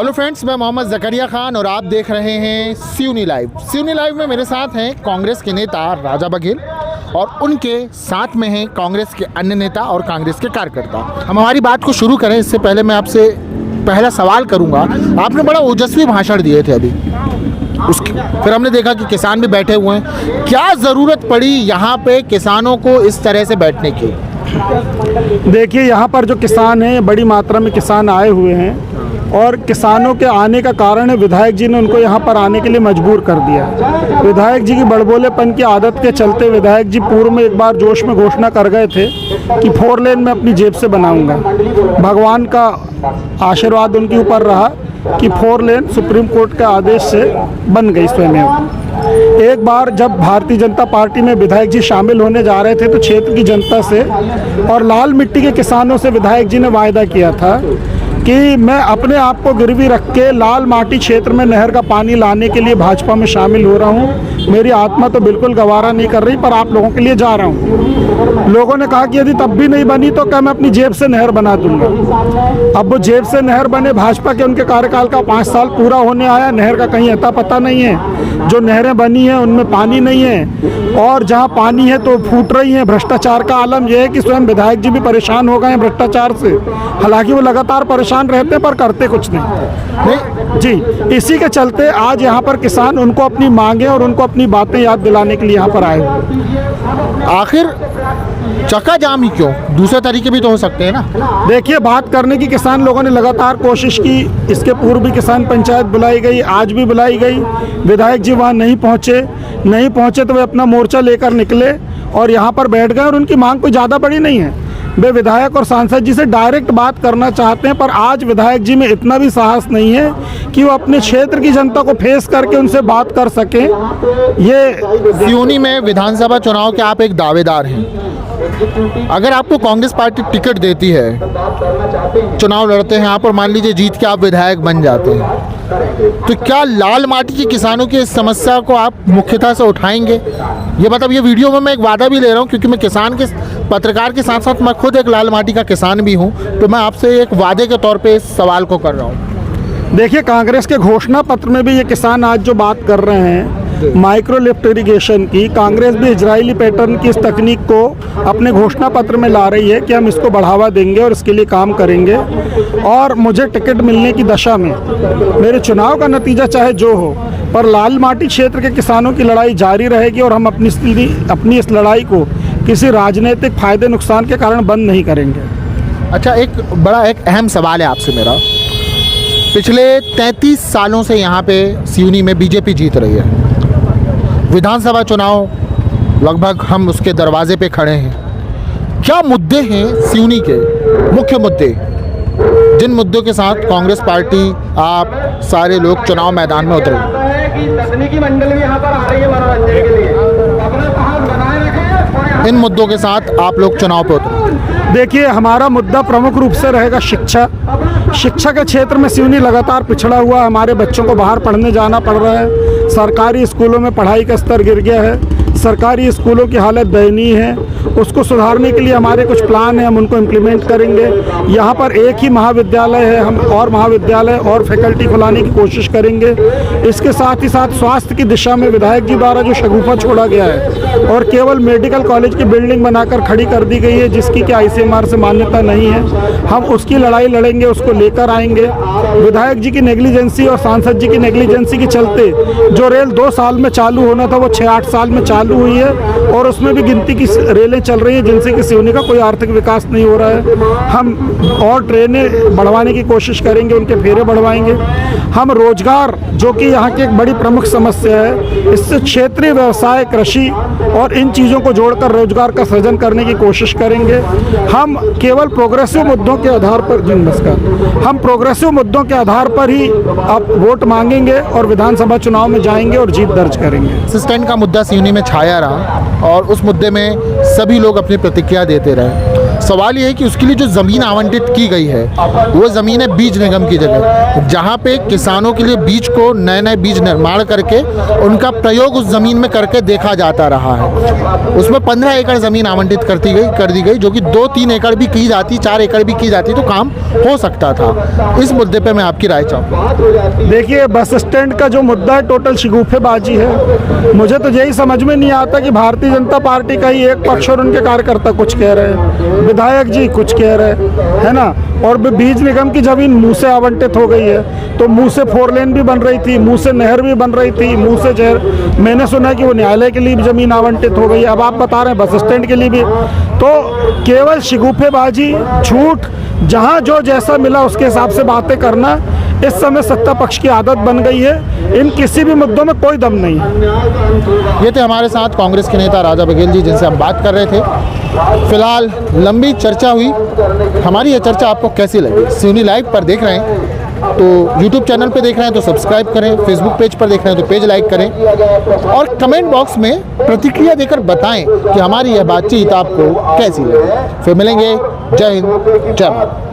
Hello friends, मैं मोहम्मद ज़करिया खान और आप देख रहे हैं सिवनी लाइव। सिवनी लाइव में मेरे साथ हैं कांग्रेस के नेता राजा बघेल और उनके साथ में हैं कांग्रेस के अन्य नेता और कांग्रेस के कार्यकर्ता। हम हमारी बात को शुरू करें इससे पहले मैं आपसे पहला सवाल करूंगा। आपने बड़ा ओजस्वी भाषण दिए थे अभी, उसके फिर हमने देखा कि किसान भी बैठे हुए हैं। क्या ज़रूरत पड़ी यहाँ पे किसानों को इस तरह से बैठने की? देखिए, यहाँ पर जो किसान हैं, बड़ी मात्रा में किसान आए हुए हैं और किसानों के आने का कारण है विधायक जी ने उनको यहाँ पर आने के लिए मजबूर कर दिया। विधायक जी की बड़बोलेपन की आदत के चलते विधायक जी पूर्व में एक बार जोश में घोषणा कर गए थे कि 4 लेन में अपनी जेब से बनाऊंगा। भगवान का आशीर्वाद उनके ऊपर रहा कि 4 लेन सुप्रीम कोर्ट के आदेश से बन गई स्वयं। एक बार जब भारतीय जनता पार्टी में विधायक जी शामिल होने जा रहे थे तो क्षेत्र की जनता से और लाल मिट्टी के किसानों से विधायक जी ने वायदा किया था कि मैं अपने आप को गिरवी रख के लाल माटी क्षेत्र में नहर का पानी लाने के लिए भाजपा में शामिल हो रहा हूँ। मेरी आत्मा तो बिल्कुल गवारा नहीं कर रही, पर आप लोगों के लिए जा रहा हूँ। लोगों ने कहा कि यदि तब भी नहीं बनी तो क्या मैं अपनी जेब से नहर बना दूंगा। अब वो जेब से नहर बने, भाजपा के उनके कार्यकाल का 5 साल पूरा होने आया, नहर का कहीं अता पता नहीं है। जो नहरें बनी हैं उनमें पानी नहीं है और जहाँ पानी है तो फूट रही है। भ्रष्टाचार का आलम यह है कि स्वयं विधायक जी भी परेशान हो गए हैं भ्रष्टाचार से। हालांकि वो लगातार परेशान रहते हैं पर करते कुछ नहीं जी। इसी के चलते आज यहाँ पर किसान उनको अपनी मांगे और उनको अपनी बातें याद दिलाने के लिए यहाँ पर आए हुए। आखिर चक्का जाम ही क्यों? दूसरे तरीके भी तो हो सकते हैं ना। देखिए, बात करने की किसान लोगों ने लगातार कोशिश की। इसके पूर्व भी किसान पंचायत बुलाई गई, आज भी बुलाई गई। विधायक जी वहाँ नहीं पहुँचे तो वे अपना मोर्चा लेकर निकले और यहाँ पर बैठ गए और उनकी मांग कोई ज़्यादा बड़ी नहीं है। वे विधायक और सांसद जी से डायरेक्ट बात करना चाहते हैं, पर आज विधायक जी में इतना भी साहस नहीं है कि वो अपने क्षेत्र की जनता को फेस करके उनसे बात कर सकें। ये सिवनी में विधानसभा चुनाव के आप एक दावेदार हैं। अगर आपको कांग्रेस पार्टी टिकट देती है, चुनाव लड़ते हैं आप और मान लीजिए जीत के आप विधायक बन जाते हैं, तो क्या लाल माटी के किसानों की इस समस्या को आप मुख्यतः से उठाएंगे? ये मतलब ये वीडियो में मैं एक वादा भी ले रहा हूँ क्योंकि मैं किसान के पत्रकार के साथ साथ मैं खुद एक लाल माटी का किसान भी हूँ, तो मैं आपसे एक वादे के तौर पे इस सवाल को कर रहा हूँ। देखिए, कांग्रेस के घोषणा पत्र में भी ये किसान आज जो बात कर रहे हैं माइक्रो लिफ्ट इरिगेशन की, कांग्रेस भी इजरायली पैटर्न की इस तकनीक को अपने घोषणा पत्र में ला रही है कि हम इसको बढ़ावा देंगे और इसके लिए काम करेंगे। और मुझे टिकट मिलने की दशा में मेरे चुनाव का नतीजा चाहे जो हो, पर लाल माटी क्षेत्र के किसानों की लड़ाई जारी रहेगी और हम अपनी इस लड़ाई को किसी राजनीतिक फायदे नुकसान के कारण बंद नहीं करेंगे। अच्छा, एक अहम सवाल है आपसे मेरा। पिछले 33 सालों से यहाँ पे सिवनी में बीजेपी जीत रही है। विधानसभा चुनाव लगभग हम उसके दरवाजे पे खड़े हैं। क्या मुद्दे हैं सिवनी के मुख्य मुद्दे, जिन मुद्दों के साथ कांग्रेस पार्टी, आप सारे लोग चुनाव मैदान में उतरे? तकनीकी मंडल भी यहाँ पर आ रही है मनोरंजन के लिए। इन मुद्दों के साथ आप लोग चुनाव पे उतरे? देखिए, हमारा मुद्दा प्रमुख रूप से रहेगा शिक्षा। शिक्षा के क्षेत्र में सिवनी लगातार पिछड़ा हुआ। हमारे बच्चों को बाहर पढ़ने जाना पड़ रहा है। सरकारी स्कूलों में पढ़ाई का स्तर गिर गया है। सरकारी स्कूलों की हालत दयनीय है। उसको सुधारने के लिए हमारे कुछ प्लान हैं, हम उनको इम्प्लीमेंट करेंगे। यहाँ पर एक ही महाविद्यालय है, हम और महाविद्यालय और फैकल्टी खुलाने की कोशिश करेंगे। इसके साथ ही साथ स्वास्थ्य की दिशा में विधायक जी द्वारा जो शगुफा छोड़ा गया है और केवल मेडिकल कॉलेज की बिल्डिंग बनाकर खड़ी कर दी गई है जिसकी कि ICMR से मान्यता नहीं है, हम उसकी लड़ाई लड़ेंगे, उसको लेकर आएंगे। विधायक जी की नेग्लिजेंसी और सांसद जी की नेग्लिजेंसी के चलते जो रेल 2 साल में चालू होना था वो 6-8 साल में चालू हुई है और उसमें भी गिनती की रेलें चल रही हैं जिनसे कि सिवनी का कोई आर्थिक विकास नहीं हो रहा है। हम और ट्रेनें बढ़वाने की कोशिश करेंगे, उनके फेरे बढ़वाएंगे। हम रोजगार, जो कि यहाँ की एक बड़ी प्रमुख समस्या है, इससे क्षेत्रीय व्यवसाय, कृषि और इन चीज़ों को जोड़कर रोजगार का सृजन करने की कोशिश करेंगे। हम केवल प्रोग्रेसिव मुद्दों के आधार पर हम प्रोग्रेसिव मुद्दों के आधार पर ही अब वोट मांगेंगे और विधानसभा चुनाव में जाएंगे और जीत दर्ज करेंगे। असिस्टेंट का मुद्दा सिवनी में छाया रहा और उस मुद्दे में सभी लोग अपनी प्रतिक्रिया देते रहे। सवाल ये है कि उसके लिए जो ज़मीन आवंटित की गई है वो ज़मीन है बीज निगम की जगह, जहाँ पे किसानों के लिए बीज को नए नए बीज निर्माण करके उनका प्रयोग उस ज़मीन में करके देखा जाता रहा है। उसमें 15 एकड़ ज़मीन आवंटित कर दी गई, जो कि 2-3 एकड़ भी की जाती, 4 एकड़ भी की जाती तो काम हो सकता था। इस मुद्दे पे मैं आपकी राय चाहूँगा। देखिए, बस स्टैंड का जो मुद्दा है टोटल शिगुफेबाजी है। मुझे तो यही समझ में नहीं आता कि भारतीय जनता पार्टी का ही एक पक्ष और उनके कार्यकर्ता कुछ कह रहे हैं, विधायक जी कुछ कह रहे है ना, और बीज निगम की जमीन मुंह से आवंटित हो गई है, तो मुंह से 4 लेन भी बन रही थी, मुंह से नहर भी बन रही थी, मुंह से जहर, मैंने सुना कि वो न्यायालय के लिए भी जमीन आवंटित हो गई है। अब आप बता रहे हैं बस स्टैंड के लिए भी, तो केवल शिगुफेबाजी, झूठ, जहाँ जो जैसा मिला उसके हिसाब से बातें करना इस समय सत्ता पक्ष की आदत बन गई है। इन किसी भी मुद्दों में कोई दम नहीं है। ये थे हमारे साथ कांग्रेस के नेता राजा बघेल जी, जिनसे हम बात कर रहे थे। फिलहाल लंबी चर्चा हुई, हमारी यह चर्चा आपको कैसी लगी? सिवनी लाइव पर देख रहे हैं तो YouTube चैनल पे देख रहे हैं तो सब्सक्राइब करें, Facebook पेज पर देख रहे हैं तो पेज लाइक करें और कमेंट बॉक्स में प्रतिक्रिया देकर बताएं कि हमारी यह बातचीत आपको कैसी लगी। फिर मिलेंगे। जय हिंद, जय भारत।